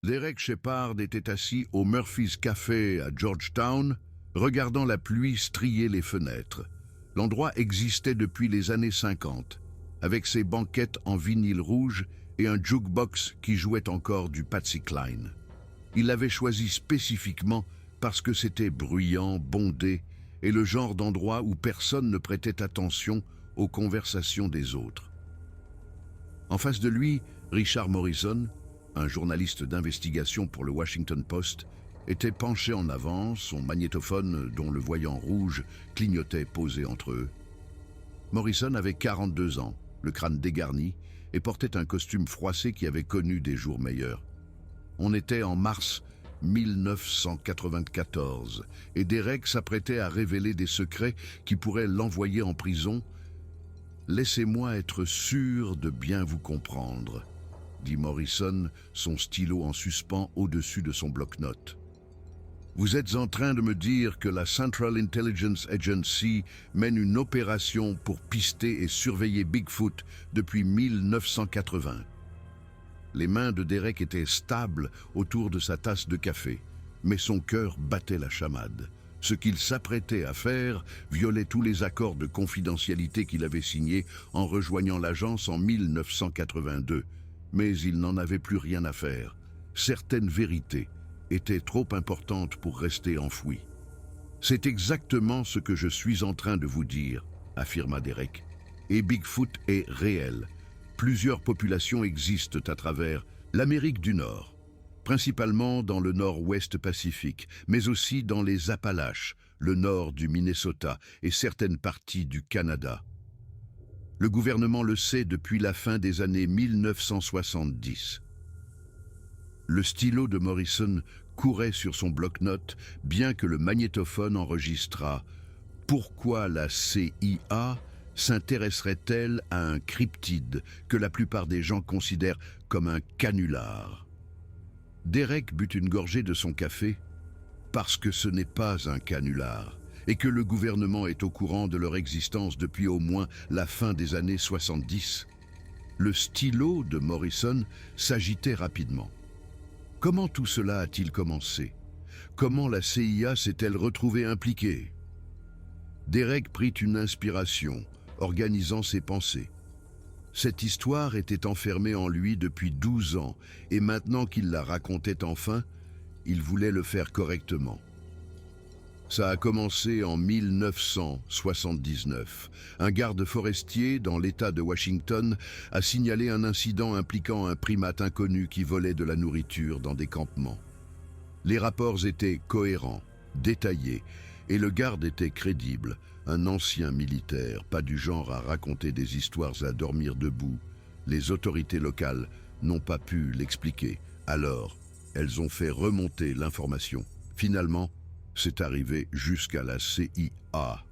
Derek Shephard était assis au Murphy's Café à Georgetown, regardant la pluie strier les fenêtres. L'endroit existait depuis les années 50, avec ses banquettes en vinyle rouge et un jukebox qui jouait encore du Patsy Cline. Il l'avait choisi spécifiquement parce que c'était bruyant, bondé, et le genre d'endroit où personne ne prêtait attention aux conversations des autres. En face de lui, Richard Morrison, un journaliste d'investigation pour le Washington Post, était penché en avant, son magnétophone, dont le voyant rouge clignotait posé entre eux. Morrison avait 42 ans, le crâne dégarni, et portait un costume froissé qui avait connu des jours meilleurs. On était en mars 1994, et Derek s'apprêtait à révéler des secrets qui pourraient l'envoyer en prison. « Laissez-moi être sûr de bien vous comprendre », dit Morrison, son stylo en suspens au-dessus de son bloc-notes. Vous êtes en train de me dire que la Central Intelligence Agency mène une opération pour pister et surveiller Bigfoot depuis 1980. Les mains de Derek étaient stables autour de sa tasse de café, mais son cœur battait la chamade. Ce qu'il s'apprêtait à faire violait tous les accords de confidentialité qu'il avait signés en rejoignant l'agence en 1982. Mais il n'en avait plus rien à faire. Certaines vérités étaient trop importantes pour rester enfouies. C'est exactement ce que je suis en train de vous dire, affirma Derek. Et Bigfoot est réel. Plusieurs populations existent à travers l'Amérique du Nord, principalement dans le nord-ouest Pacifique, mais aussi dans les Appalaches, le nord du Minnesota et certaines parties du Canada. Le gouvernement le sait depuis la fin des années 1970. Le stylo de Morrison courait sur son bloc-notes, bien que le magnétophone enregistrât « Pourquoi la CIA s'intéresserait-elle à un cryptide que la plupart des gens considèrent comme un canular ?» Derek but une gorgée de son café parce que ce n'est pas un canular et que le gouvernement est au courant de leur existence depuis au moins la fin des années 70. Le stylo de Morrison s'agitait rapidement. Comment tout cela a-t-il commencé? Comment la CIA s'est-elle retrouvée impliquée? Derek prit une inspiration, organisant ses pensées. Cette histoire était enfermée en lui depuis 12 ans, et maintenant qu'il la racontait enfin, il voulait le faire correctement. Ça a commencé en 1979. Un garde forestier dans l'État de Washington a signalé un incident impliquant un primate inconnu qui volait de la nourriture dans des campements. Les rapports étaient cohérents, détaillés, et le garde était crédible, un ancien militaire, pas du genre à raconter des histoires à dormir debout. Les autorités locales n'ont pas pu l'expliquer. Alors, elles ont fait remonter l'information. Finalement, c'est arrivé jusqu'à la CIA.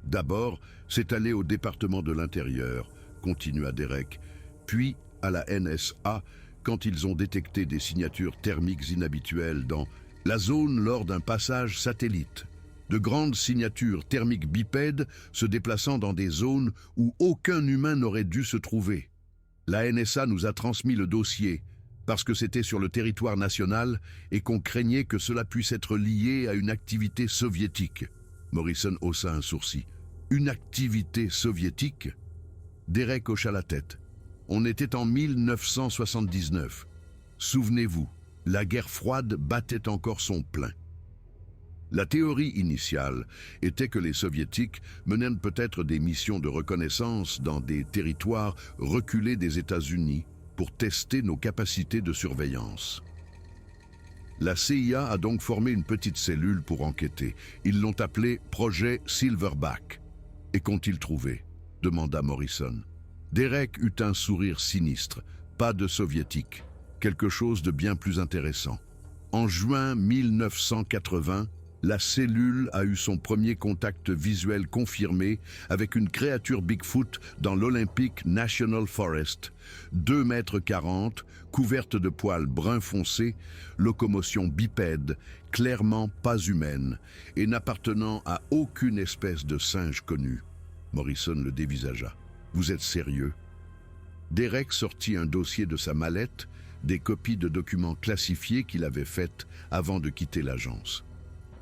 D'abord, c'est allé au département de l'Intérieur, continua Derek, puis à la NSA quand ils ont détecté des signatures thermiques inhabituelles dans la zone lors d'un passage satellite. De grandes signatures thermiques bipèdes se déplaçant dans des zones où aucun humain n'aurait dû se trouver. La NSA nous a transmis le dossier, parce que c'était sur le territoire national et qu'on craignait que cela puisse être lié à une activité soviétique. Morrison haussa un sourcil. Une activité soviétique? Derek hocha la tête. On était en 1979. Souvenez-vous, la guerre froide battait encore son plein. La théorie initiale était que les Soviétiques menaient peut-être des missions de reconnaissance dans des territoires reculés des États-Unis pour tester nos capacités de surveillance. La CIA a donc formé une petite cellule pour enquêter. Ils l'ont appelé Projet Silverback. Et qu'ont-ils trouvé? Demanda Morrison. Derek eut un sourire sinistre. Pas de soviétique. Quelque chose de bien plus intéressant. En juin 1980, la cellule a eu son premier contact visuel confirmé avec une créature Bigfoot dans l'Olympic National Forest, 2,40 m, couverte de poils brun foncé, locomotion bipède, clairement pas humaine, et n'appartenant à aucune espèce de singe connue. Morrison le dévisagea. « Vous êtes sérieux ?» Derek sortit un dossier de sa mallette, des copies de documents classifiés qu'il avait faites avant de quitter l'agence.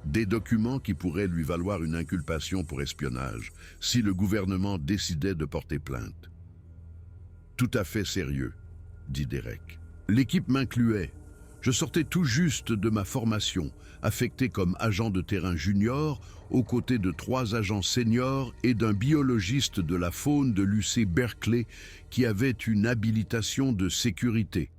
Des documents qui pourraient lui valoir une inculpation pour espionnage, si le gouvernement décidait de porter plainte. Tout à fait sérieux, dit Derek. L'équipe m'incluait. Je sortais tout juste de ma formation, affecté comme agent de terrain junior, aux côtés de 3 agents seniors et d'un biologiste de la faune de l'UC Berkeley qui avait une habilitation de sécurité.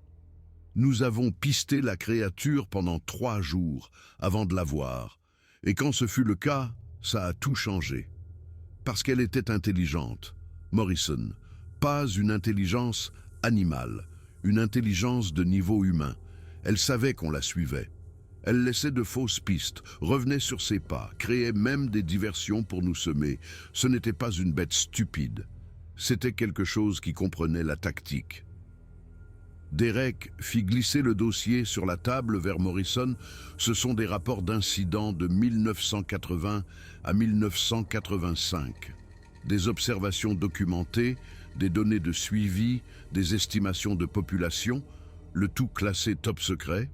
Nous avons pisté la créature pendant 3 jours avant de la voir. Et quand ce fut le cas, ça a tout changé. Parce qu'elle était intelligente, Morrison. Pas une intelligence animale, une intelligence de niveau humain. Elle savait qu'on la suivait. Elle laissait de fausses pistes, revenait sur ses pas, créait même des diversions pour nous semer. Ce n'était pas une bête stupide. C'était quelque chose qui comprenait la tactique. Derek fit glisser le dossier sur la table vers Morrison. Ce sont des rapports d'incidents de 1980 à 1985. Des observations documentées, des données de suivi, des estimations de population, le tout classé top secret.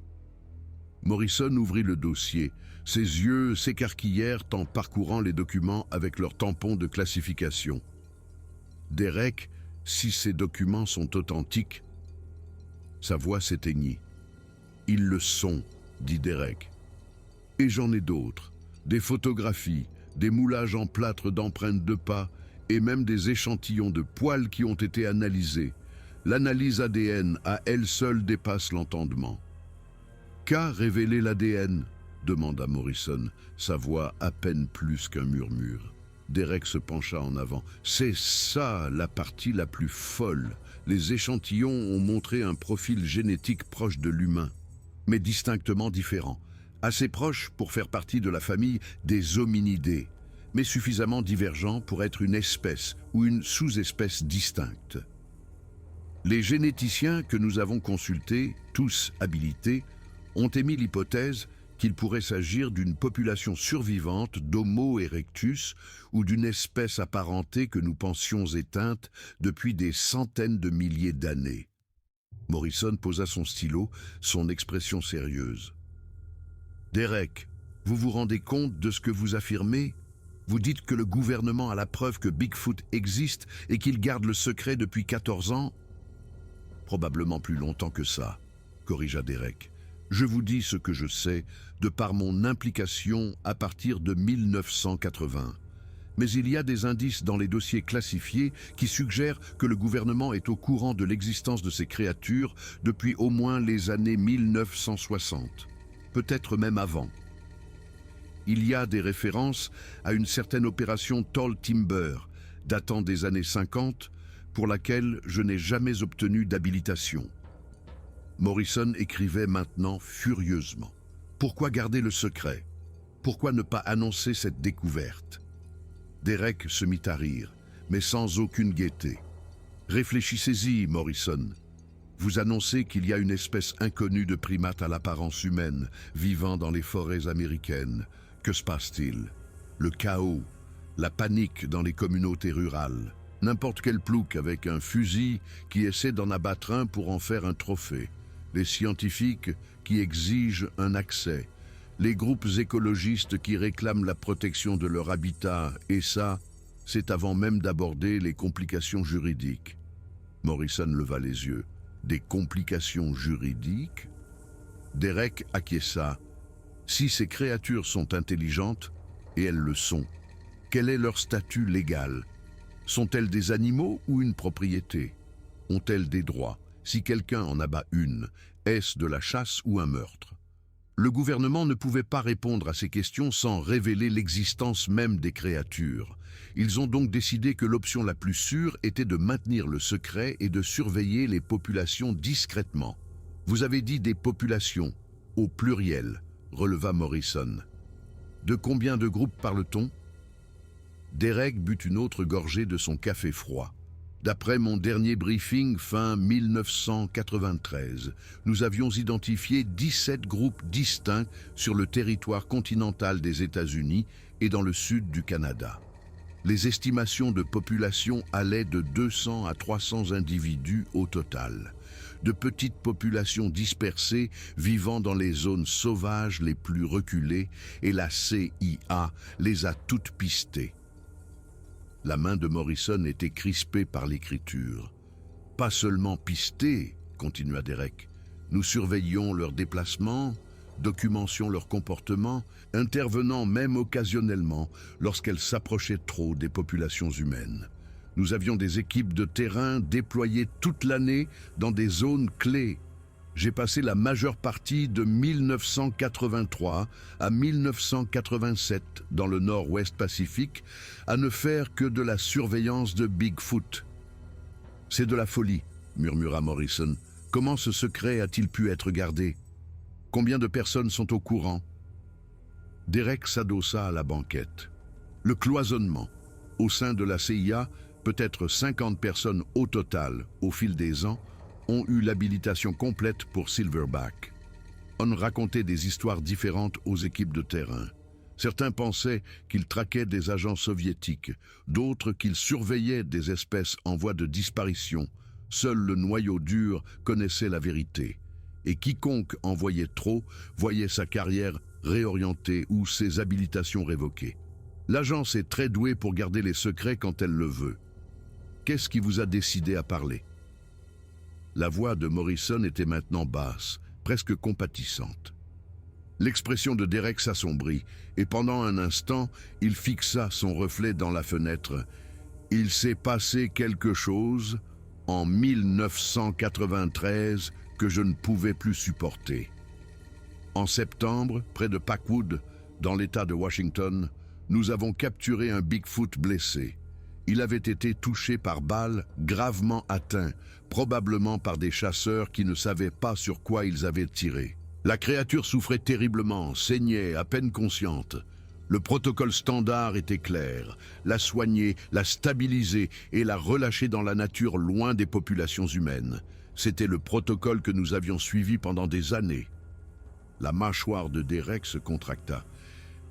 Morrison ouvrit le dossier. Ses yeux s'écarquillèrent en parcourant les documents avec leur tampon de classification. Derek, si ces documents sont authentiques, sa voix s'éteignit. Ils le sont, dit Derek. Et j'en ai d'autres. Des photographies, des moulages en plâtre d'empreintes de pas et même des échantillons de poils qui ont été analysés. L'analyse ADN à elle seule dépasse l'entendement. Qu'a révélé l'ADN ? Demanda Morrison, sa voix à peine plus qu'un murmure. Derek se pencha en avant. C'est ça la partie la plus folle. Les échantillons ont montré un profil génétique proche de l'humain, mais distinctement différent. Assez proche pour faire partie de la famille des hominidés, mais suffisamment divergent pour être une espèce ou une sous-espèce distincte. Les généticiens que nous avons consultés, tous habilités, ont émis l'hypothèse qu'il pourrait s'agir d'une population survivante d'Homo erectus ou d'une espèce apparentée que nous pensions éteinte depuis des centaines de milliers d'années. Morrison posa son stylo, son expression sérieuse. « Derek, vous vous rendez compte de ce que vous affirmez ? Vous dites que le gouvernement a la preuve que Bigfoot existe et qu'il garde le secret depuis 14 ans ? Probablement plus longtemps que ça, corrigea Derek. Je vous dis ce que je sais de par mon implication à partir de 1980. Mais il y a des indices dans les dossiers classifiés qui suggèrent que le gouvernement est au courant de l'existence de ces créatures depuis au moins les années 1960, peut-être même avant. Il y a des références à une certaine opération Tall Timber, datant des années 50, pour laquelle je n'ai jamais obtenu d'habilitation. Morrison écrivait maintenant furieusement. Pourquoi garder le secret? Pourquoi ne pas annoncer cette découverte? Derek se mit à rire, mais sans aucune gaieté. Réfléchissez-y, Morrison. Vous annoncez qu'il y a une espèce inconnue de primate à l'apparence humaine vivant dans les forêts américaines. Que se passe-t-il? Le chaos, la panique dans les communautés rurales. N'importe quel plouc avec un fusil qui essaie d'en abattre un pour en faire un trophée. Les scientifiques qui exigent un accès, les groupes écologistes qui réclament la protection de leur habitat, et ça, c'est avant même d'aborder les complications juridiques. Morrison leva les yeux. Des complications juridiques? Derek acquiesça. Si ces créatures sont intelligentes, et elles le sont, quel est leur statut légal? Sont-elles des animaux ou une propriété? Ont-elles des droits? Si quelqu'un en abat une, est-ce de la chasse ou un meurtre? Le gouvernement ne pouvait pas répondre à ces questions sans révéler l'existence même des créatures. Ils ont donc décidé que l'option la plus sûre était de maintenir le secret et de surveiller les populations discrètement. Vous avez dit des populations, au pluriel, releva Morrison. De combien de groupes parle-t-on? Derek but une autre gorgée de son café froid. D'après mon dernier briefing fin 1993, nous avions identifié 17 groupes distincts sur le territoire continental des États-Unis et dans le sud du Canada. Les estimations de population allaient de 200 à 300 individus au total. de petites populations dispersées vivant dans les zones sauvages les plus reculées, et la CIA les a toutes pistées. La main de Morrison était crispée par l'écriture. « Pas seulement pistée », continua Derek. « Nous surveillions leurs déplacements, documentions leur comportement, intervenant même occasionnellement lorsqu'elles s'approchaient trop des populations humaines. Nous avions des équipes de terrain déployées toute l'année dans des zones clés. J'ai passé la majeure partie de 1983 à 1987 dans le nord-ouest Pacifique à ne faire que de la surveillance de Bigfoot. »« C'est de la folie, » murmura Morrison. « Comment ce secret a-t-il pu être gardé? Combien de personnes sont au courant ?» Derek s'adossa à la banquette. Le cloisonnement. Au sein de la CIA, peut-être 50 personnes au total, au fil des ans, ont eu l'habilitation complète pour Silverback. On racontait des histoires différentes aux équipes de terrain. Certains pensaient qu'il traquait des agents soviétiques, d'autres qu'il surveillait des espèces en voie de disparition. Seul le noyau dur connaissait la vérité. Et quiconque en voyait trop voyait sa carrière réorientée ou ses habilitations révoquées. L'agence est très douée pour garder les secrets quand elle le veut. Qu'est-ce qui vous a décidé à parler? La voix de Morrison était maintenant basse, presque compatissante. L'expression de Derek s'assombrit, et pendant un instant, il fixa son reflet dans la fenêtre. Il s'est passé quelque chose en 1993 que je ne pouvais plus supporter. En septembre, près de Packwood, dans l'État de Washington, nous avons capturé un Bigfoot blessé. Il avait été touché par balle, gravement atteint, probablement par des chasseurs qui ne savaient pas sur quoi ils avaient tiré. La créature souffrait terriblement, saignait, à peine consciente. Le protocole standard était clair, la soigner, la stabiliser et la relâcher dans la nature loin des populations humaines. C'était le protocole que nous avions suivi pendant des années. La mâchoire de Derek se contracta.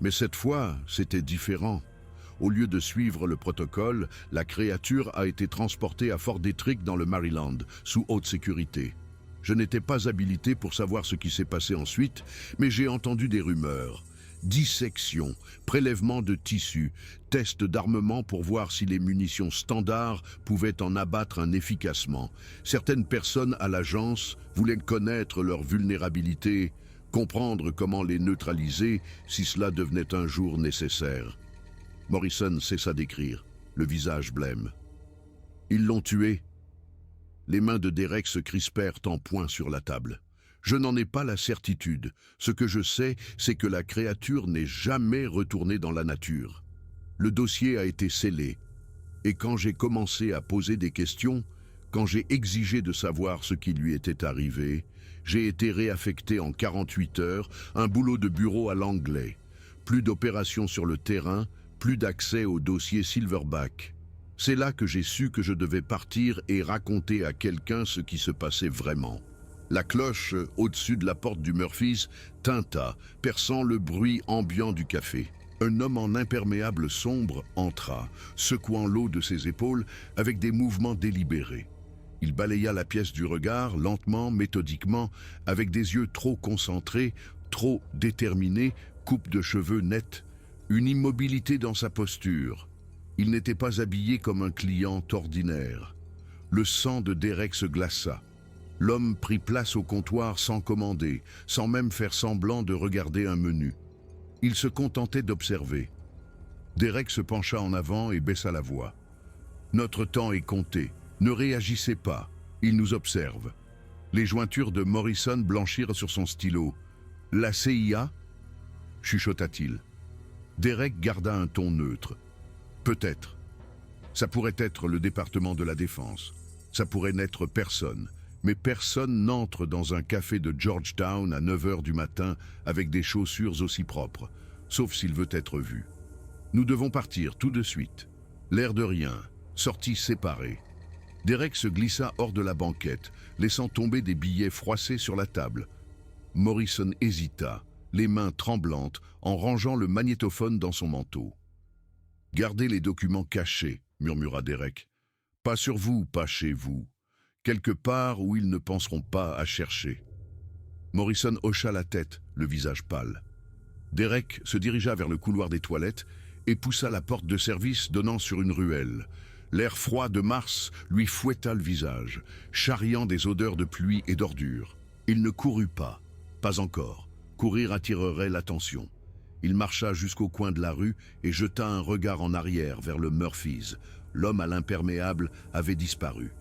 Mais cette fois, c'était différent. Au lieu de suivre le protocole, la créature a été transportée à Fort Detrick dans le Maryland, sous haute sécurité. Je n'étais pas habilité pour savoir ce qui s'est passé ensuite, mais j'ai entendu des rumeurs. Dissection, prélèvement de tissus, tests d'armement pour voir si les munitions standards pouvaient en abattre un efficacement. Certaines personnes à l'agence voulaient connaître leur vulnérabilité, comprendre comment les neutraliser si cela devenait un jour nécessaire. Morrison cessa d'écrire, le visage blême. Ils l'ont tué. Les mains de Derek se crispèrent en poing sur la table. Je n'en ai pas la certitude. Ce que je sais, c'est que la créature n'est jamais retournée dans la nature. Le dossier a été scellé. Et quand j'ai commencé à poser des questions, quand j'ai exigé de savoir ce qui lui était arrivé, j'ai été réaffecté en 48 heures, un boulot de bureau à l'anglais. Plus d'opérations sur le terrain, plus d'accès au dossier Silverback. C'est là que j'ai su que je devais partir et raconter à quelqu'un ce qui se passait vraiment. La cloche au-dessus de la porte du Murphy's tinta, perçant le bruit ambiant du café. Un homme en imperméable sombre entra, secouant l'eau de ses épaules avec des mouvements délibérés. Il balaya la pièce du regard, lentement, méthodiquement, avec des yeux trop concentrés, trop déterminés, coupe de cheveux nette, une immobilité dans sa posture. Il n'était pas habillé comme un client ordinaire. Le sang de Derek se glaça. L'homme prit place au comptoir sans commander, sans même faire semblant de regarder un menu. Il se contentait d'observer. Derek se pencha en avant et baissa la voix. « Notre temps est compté. Ne réagissez pas. Il nous observe. » Les jointures de Morrison blanchirent sur son stylo. « La CIA ?» chuchota-t-il. Derek garda un ton neutre. « Peut-être. Ça pourrait être le département de la Défense. Ça pourrait n'être personne. Mais personne n'entre dans un café de Georgetown à 9 heures du matin avec des chaussures aussi propres, sauf s'il veut être vu. Nous devons partir tout de suite. L'air de rien, sortie séparée. » Derek se glissa hors de la banquette, laissant tomber des billets froissés sur la table. Morrison hésita, les mains tremblantes, en rangeant le magnétophone dans son manteau. « Gardez les documents cachés, » murmura Derek. « Pas sur vous, pas chez vous. quelque part où ils ne penseront pas à chercher. Morrison hocha la tête, le visage pâle. Derek se dirigea vers le couloir des toilettes et poussa la porte de service donnant sur une ruelle. L'air froid de mars lui fouetta le visage, charriant des odeurs de pluie et d'ordures. Il ne courut pas encore. Courir attirerait l'attention. Il marcha jusqu'au coin de la rue et jeta un regard en arrière vers le Murphys. L'homme à l'imperméable avait disparu.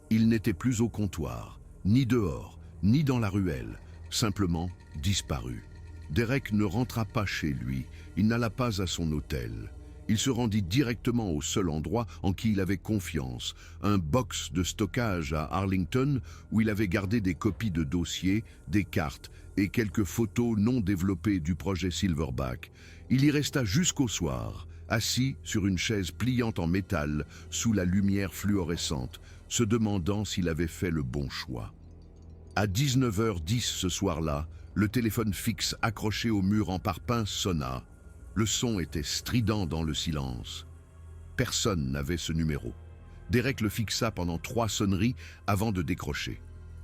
Il n'était plus au comptoir, ni dehors, ni dans la ruelle, simplement disparu. Derek ne rentra pas chez lui, il n'alla pas à son hôtel. Il se rendit directement au seul endroit en qui il avait confiance, un box de stockage à Arlington où il avait gardé des copies de dossiers, des cartes et quelques photos non développées du projet Silverback. Il y resta jusqu'au soir, assis sur une chaise pliante en métal sous la lumière fluorescente, se demandant s'il avait fait le bon choix. À 19h10 ce soir-là, le téléphone fixe accroché au mur en parpaing sonna. Le son était strident dans le silence. Personne n'avait ce numéro. Derek le fixa pendant 3 sonneries avant de décrocher.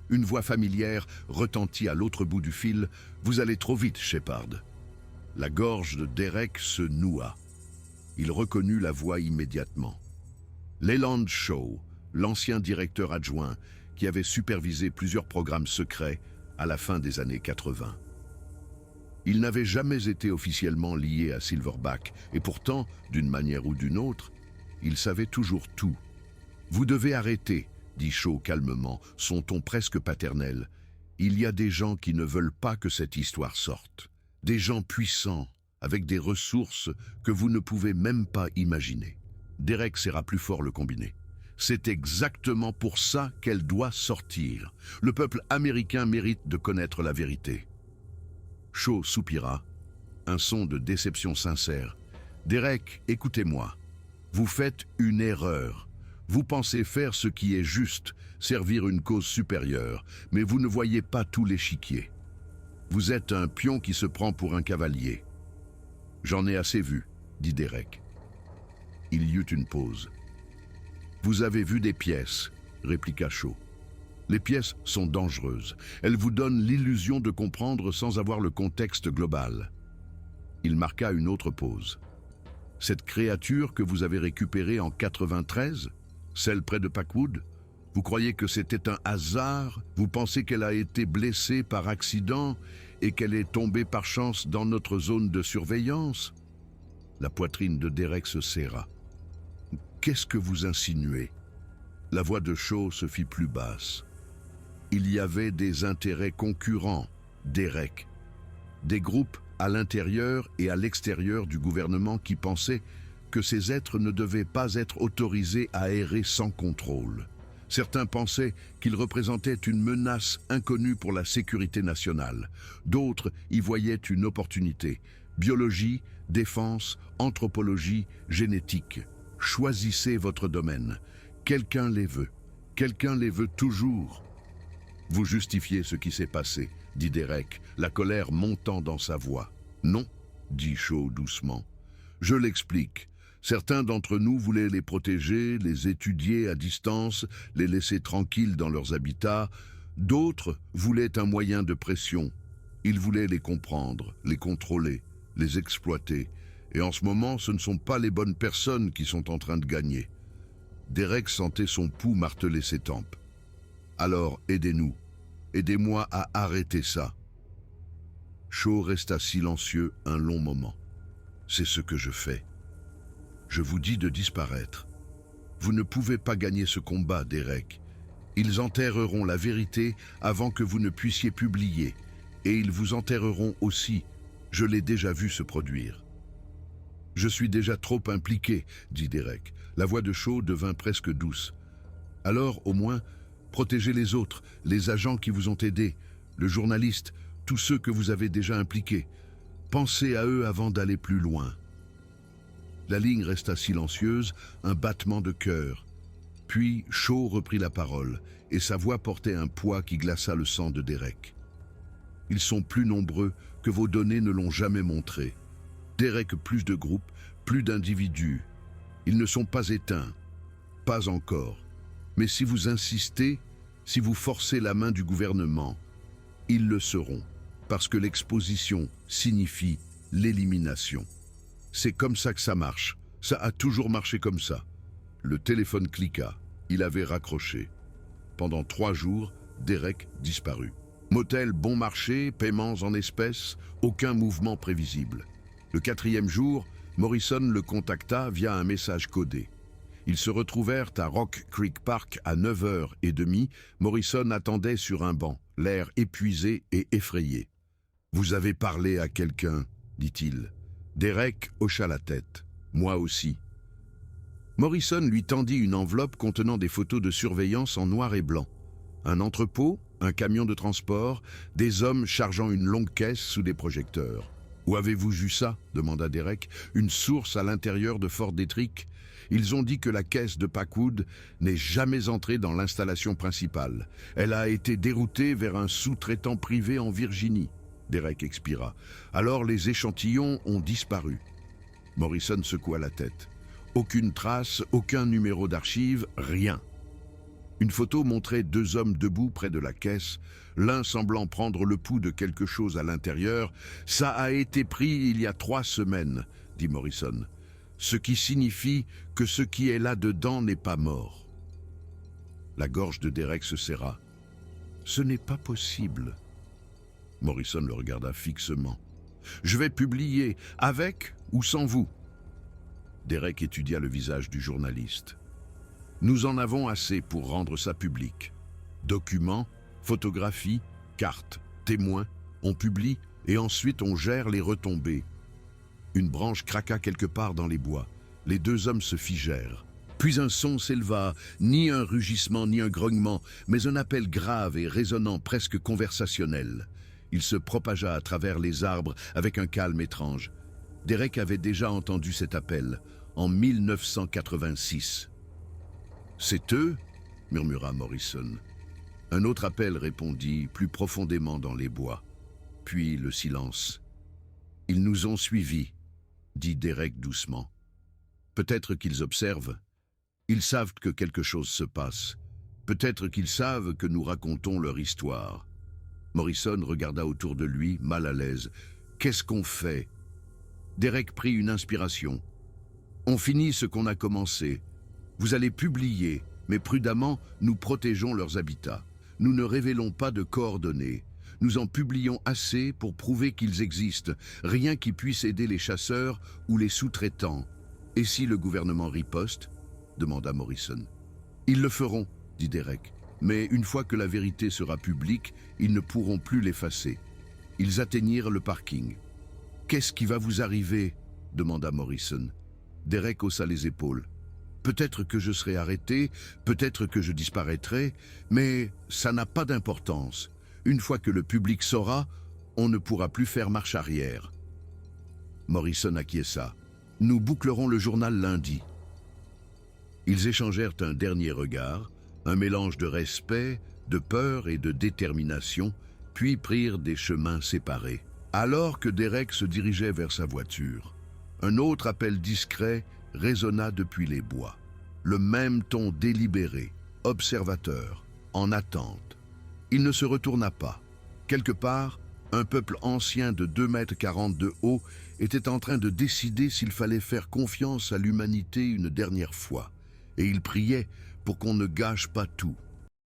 Une voix familière retentit à l'autre bout du fil. « Vous allez trop vite, Shepard. » La gorge de Derek se noua. Il reconnut la voix immédiatement. Leland Shaw, l'ancien directeur adjoint, qui avait supervisé plusieurs programmes secrets à la fin des années 80. Il n'avait jamais été officiellement lié à Silverback, et pourtant, d'une manière ou d'une autre, il savait toujours tout. « Vous devez arrêter », dit Shaw calmement, son ton presque paternel. « Il y a des gens qui ne veulent pas que cette histoire sorte. Des gens puissants, avec des ressources que vous ne pouvez même pas imaginer. » Derek serra plus fort le combiné. « C'est exactement pour ça qu'elle doit sortir. Le peuple américain mérite de connaître la vérité. » Shaw soupira, un son de déception sincère. « Derek, écoutez-moi. Vous faites une erreur. Vous pensez faire ce qui est juste, servir une cause supérieure, mais vous ne voyez pas tout l'échiquier. Vous êtes un pion qui se prend pour un cavalier. »« J'en ai assez vu, » dit Derek. Il y eut une pause. « Vous avez vu des pièces, » répliqua Shaw. « Les pièces sont dangereuses. Elles vous donnent l'illusion de comprendre sans avoir le contexte global. » Il marqua une autre pause. « Cette créature que vous avez récupérée en 93, celle près de Packwood, vous croyez que c'était un hasard? Vous pensez qu'elle a été blessée par accident et qu'elle est tombée par chance dans notre zone de surveillance ?» La poitrine de Derek se serra. « Qu'est-ce que vous insinuez ?» La voix de Shaw se fit plus basse. Il y avait des intérêts concurrents, Derek. Des groupes à l'intérieur et à l'extérieur du gouvernement qui pensaient que ces êtres ne devaient pas être autorisés à errer sans contrôle. Certains pensaient qu'ils représentaient une menace inconnue pour la sécurité nationale. D'autres y voyaient une opportunité. Biologie, défense, anthropologie, génétique. Choisissez votre domaine. Quelqu'un les veut. Quelqu'un les veut toujours. Vous justifiez ce qui s'est passé, dit Derek, la colère montant dans sa voix. Non, dit Shaw doucement. Je l'explique. Certains d'entre nous voulaient les protéger, les étudier à distance, les laisser tranquilles dans leurs habitats. D'autres voulaient un moyen de pression. Ils voulaient les comprendre, les contrôler, les exploiter. Et en ce moment, ce ne sont pas les bonnes personnes qui sont en train de gagner. Derek sentait son pouls marteler ses tempes. Alors, aidez-nous. Aidez-moi à arrêter ça. Shaw resta silencieux un long moment. C'est ce que je fais. Je vous dis de disparaître. Vous ne pouvez pas gagner ce combat, Derek. Ils enterreront la vérité avant que vous ne puissiez publier. Et ils vous enterreront aussi. Je l'ai déjà vu se produire. Je suis déjà trop impliqué, dit Derek. La voix de Shaw devint presque douce. Alors, au moins, protégez les autres, les agents qui vous ont aidés, le journaliste, tous ceux que vous avez déjà impliqués. Pensez à eux avant d'aller plus loin. La ligne resta silencieuse, un battement de cœur. Puis Shaw reprit la parole, et sa voix portait un poids qui glaça le sang de Derek. Ils sont plus nombreux que vos données ne l'ont jamais montré. Derek, plus de groupes, plus d'individus. Ils ne sont pas éteints. Pas encore. Mais si vous insistez, Si vous forcez la main du gouvernement, ils le seront, parce que l'exposition signifie l'élimination. C'est comme ça que ça marche. Ça a toujours marché comme ça. Le téléphone cliqua. Il avait raccroché. Pendant 3 jours, Derek disparut. Motel bon marché, paiements en espèces, aucun mouvement prévisible. Le 4e jour, Morrison le contacta via un message codé. Ils se retrouvèrent à Rock Creek Park à 9h30. Morrison attendait sur un banc, l'air épuisé et effrayé. « Vous avez parlé à quelqu'un » dit-il. Derek hocha la tête. « Moi aussi. » Morrison lui tendit une enveloppe contenant des photos de surveillance en noir et blanc. Un entrepôt, un camion de transport, des hommes chargeant une longue caisse sous des projecteurs. « Où avez-vous vu ça ?» demanda Derek. « Une source à l'intérieur de Fort Detrick. Ils ont dit que la caisse de Packwood n'est jamais entrée dans l'installation principale. Elle a été déroutée vers un sous-traitant privé en Virginie. » Derek expira. « Alors les échantillons ont disparu. » Morrison secoua la tête. Aucune trace, aucun numéro d'archive, rien. Une photo montrait 2 hommes debout près de la caisse, l'un semblant prendre le pouls de quelque chose à l'intérieur. « Ça a été pris il y a 3 semaines, » dit Morrison. « Ce qui signifie que ce qui est là-dedans n'est pas mort. » La gorge de Derek se serra. « Ce n'est pas possible. » Morrison le regarda fixement. « Je vais publier, avec ou sans vous ?» Derek étudia le visage du journaliste. « Nous en avons assez pour rendre ça public. Documents, photographies, cartes, témoins, on publie et ensuite on gère les retombées. » Une branche craqua quelque part dans les bois. Les 2 hommes se figèrent. Puis un son s'éleva, ni un rugissement ni un grognement, mais un appel grave et résonnant, presque conversationnel. Il se propagea à travers les arbres avec un calme étrange. Derek avait déjà entendu cet appel, en 1986. « C'est eux ?» murmura Morrison. Un autre appel répondit, plus profondément dans les bois. Puis le silence. « Ils nous ont suivis », dit Derek doucement. « Peut-être qu'ils observent. Ils savent que quelque chose se passe. Peut-être qu'ils savent que nous racontons leur histoire. » Morrison regarda autour de lui, mal à l'aise. « Qu'est-ce qu'on fait ?» Derek prit une inspiration. « On finit ce qu'on a commencé. Vous allez publier, mais prudemment, nous protégeons leurs habitats. Nous ne révélons pas de coordonnées. Nous en publions assez pour prouver qu'ils existent, rien qui puisse aider les chasseurs ou les sous-traitants. Et si le gouvernement riposte ?» demanda Morrison. « Ils le feront, » dit Derek. « Mais une fois que la vérité sera publique, ils ne pourront plus l'effacer. » Ils atteignirent le parking. « Qu'est-ce qui va vous arriver ?» demanda Morrison. Derek haussa les épaules. « Peut-être que je serai arrêté, peut-être que je disparaîtrai, mais ça n'a pas d'importance. Une fois que le public saura, on ne pourra plus faire marche arrière. » Morrison acquiesça. « Nous bouclerons le journal lundi. » Ils échangèrent un dernier regard, un mélange de respect, de peur et de détermination, puis prirent des chemins séparés. Alors que Derek se dirigeait vers sa voiture, un autre appel discret résonna depuis les bois. Le même ton délibéré, observateur, en attente. Il ne se retourna pas. Quelque part, un peuple ancien de 2,40 m de haut était en train de décider s'il fallait faire confiance à l'humanité une dernière fois. Et il priait pour qu'on ne gâche pas tout.